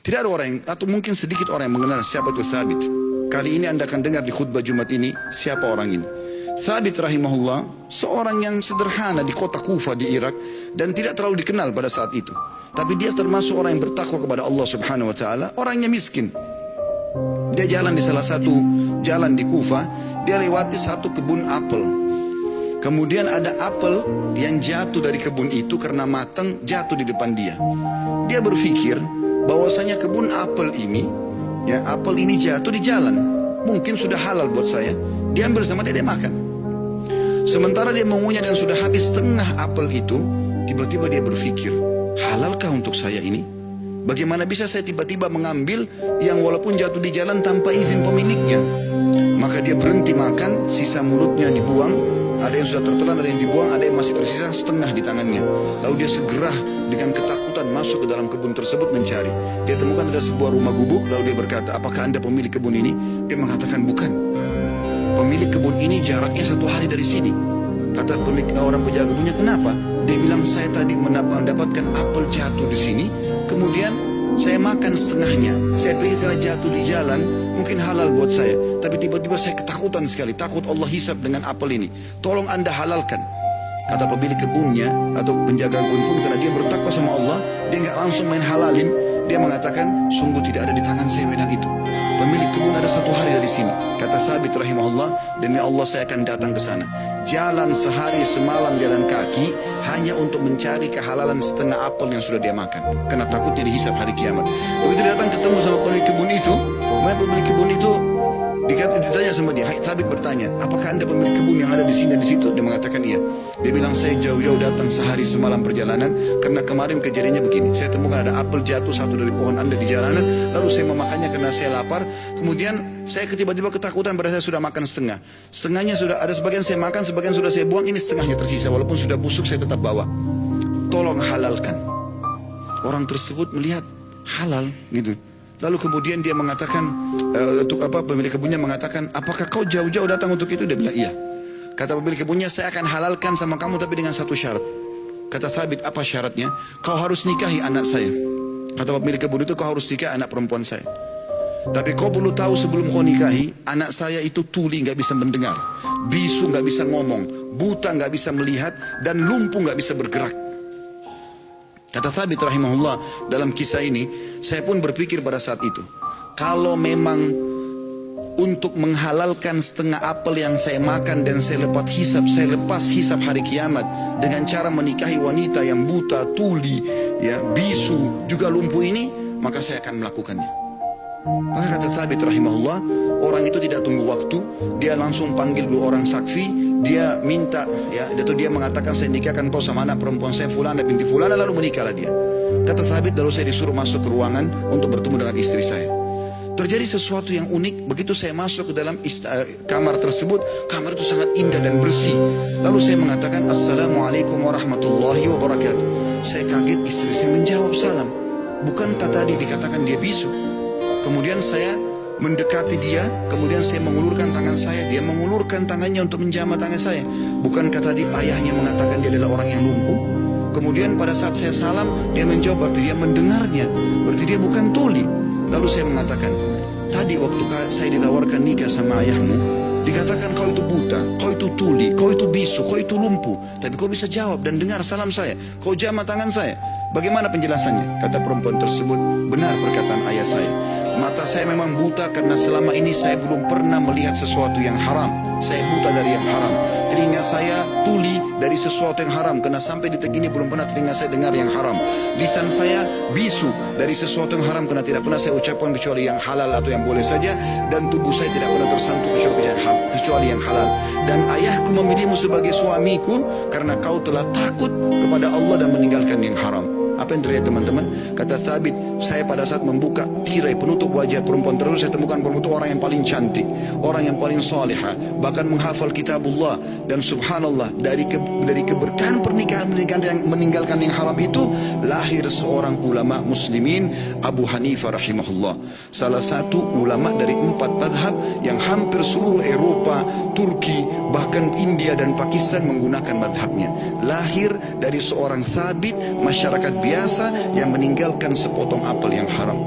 Tidak ada orang yang, atau mungkin sedikit orang yang mengenal siapa itu Thabit. Kali ini Anda akan dengar di khutbah Jumat ini siapa orang ini. Thabit rahimahullah seorang yang sederhana di kota Kufa di Irak dan tidak terlalu dikenal pada saat itu. Tapi dia termasuk orang yang bertakwa kepada Allah Subhanahu wa taala, orangnya miskin. Dia jalan di salah satu jalan di Kufa, dia lewati satu kebun apel. Kemudian ada apel yang jatuh dari kebun itu karena matang, jatuh di depan dia. Dia berpikir bahwasanya kebun apel ini, ya apel ini jatuh di jalan, mungkin sudah halal buat saya. Dia ambil sama dia makan. Sementara dia mengunyah dan sudah habis setengah apel itu, tiba-tiba dia berpikir, halalkah untuk saya ini? Bagaimana bisa saya tiba-tiba mengambil yang walaupun jatuh di jalan tanpa izin pemiliknya? Maka dia berhenti makan, sisa mulutnya dibuang. Ada yang sudah tertelan, ada yang dibuang, ada yang masih tersisa setengah di tangannya. Lalu dia segera dengan ketakutan masuk ke dalam kebun tersebut mencari. Dia temukan ada sebuah rumah gubuk, lalu dia berkata, apakah Anda pemilik kebun ini? Dia mengatakan bukan. Pemilik kebun ini jaraknya 1 hari dari sini. Kata pemilik orang penjaga kebunnya, kenapa? Dia bilang, saya tadi mendapatkan apel jatuh di sini, kemudian saya makan setengahnya. Saya pikir karena jatuh di jalan mungkin halal buat saya, tapi tiba-tiba saya ketakutan sekali, takut Allah hisab dengan apel ini. Tolong Anda halalkan. Kata pemilik kebunnya atau penjaga kebun pun, karena dia bertakwa sama Allah, dia nggak langsung main halalin. Dia mengatakan, sungguh tidak ada di tangan saya wedang itu. Pemilik kebun ada 1 hari dari sini. Kata Thabit rahimahullah, demi Allah saya akan datang ke sana. Jalan sehari semalam jalan kaki hanya untuk mencari kehalalan setengah apel yang sudah dia makan, karena takutnya dihisab hari kiamat. Begitu dia datang ketemu sama pemilik kebun itu, kemudian pemilik kebun itu ditanya sama dia, Thabit bertanya, apakah Anda pemilik kebun yang ada di sini dan di situ? Dia mengatakan iya. Dia bilang, saya jauh-jauh datang sehari semalam perjalanan karena kemarin kejadiannya begini. Saya temukan ada apel jatuh satu dari pohon Anda di jalanan, lalu saya memakannya karena saya lapar. Kemudian saya tiba-tiba ketakutan pada saya sudah makan setengah. Setengahnya sudah ada, sebagian saya makan, sebagian sudah saya buang, ini setengahnya tersisa. Walaupun sudah busuk saya tetap bawa. Tolong halalkan. Orang tersebut melihat halal gitu. Lalu kemudian dia mengatakan, pemilik kebunnya mengatakan, apakah kau jauh-jauh datang untuk itu? Dia bilang iya. Kata pemilik kebunnya, saya akan halalkan sama kamu tapi dengan satu syarat. Kata Thabit, apa syaratnya? Kau harus nikahi anak saya. Kata pemilik kebun itu, kau harus nikahi anak perempuan saya. Tapi kau perlu tahu sebelum kau nikahi, anak saya itu tuli, gak bisa mendengar, bisu gak bisa ngomong, buta gak bisa melihat, dan lumpuh gak bisa bergerak. Kata Thabit rahimahullah, dalam kisah ini saya pun berpikir pada saat itu, kalau memang untuk menghalalkan setengah apel yang saya makan dan saya lepas hisab hari kiamat dengan cara menikahi wanita yang buta, tuli, ya, bisu, juga lumpuh ini, maka saya akan melakukannya. Maka kata Thabit rahimahullah, orang itu tidak tunggu waktu, dia langsung panggil 2 orang saksi. Dia minta, ya, dia mengatakan, saya nikahkan kau sama anak perempuan saya Fulana binti Fulana, lalu menikahlah dia. Kata Thabit, lalu saya disuruh masuk ke ruangan untuk bertemu dengan istri saya. Terjadi sesuatu yang unik. Begitu saya masuk ke dalam kamar tersebut, kamar itu sangat indah dan bersih. Lalu saya mengatakan, Assalamualaikum warahmatullahi wabarakatuh. Saya kaget, istri saya menjawab salam. Bukankah tadi dikatakan dia bisu? Kemudian saya mendekati dia, kemudian saya mengulurkan tangan saya, dia mengulurkan tangannya untuk menjamah tangan saya. Bukankah tadi ayahnya mengatakan dia adalah orang yang lumpuh? Kemudian pada saat saya salam, dia menjawab, berarti dia mendengarnya, berarti dia bukan tuli. Lalu saya mengatakan, tadi waktu saya ditawarkan nikah sama ayahmu, dikatakan kau itu buta, kau itu tuli, kau itu bisu, kau itu lumpuh, tapi kau bisa jawab dan dengar salam saya, kau jamah tangan saya. Bagaimana penjelasannya? Kata perempuan tersebut, benar perkataan ayah saya. Mata saya memang buta karena selama ini saya belum pernah melihat sesuatu yang haram. Saya buta dari yang haram. Telinga saya tuli dari sesuatu yang haram, karena sampai detik ini belum pernah telinga saya dengar yang haram. Lisan saya bisu dari sesuatu yang haram, karena tidak pernah saya ucapkan kecuali yang halal atau yang boleh saja. Dan tubuh saya tidak pernah tersentuh kecuali yang halal. Dan ayahku memilihmu sebagai suamiku karena kau telah takut kepada Allah dan meninggalkan yang haram. Apa yang terjadi teman-teman? Kata Thabit, saya pada saat membuka tirai penutup wajah perempuan tersebut, saya temukan perempuan itu orang yang paling cantik, orang yang paling salihah, bahkan menghafal kitabullah. Dan subhanallah, dari keberkahan pernikahan yang meninggalkan yang haram itu, lahir seorang ulama muslimin, Abu Hanifah rahimahullah. Salah satu ulama dari 4 madhab yang hampir seluruh Eropa, Turki, bahkan India dan Pakistan menggunakan madhabnya. Lahir dari seorang Thabit, masyarakat biasa yang meninggalkan sepotong apel yang haram.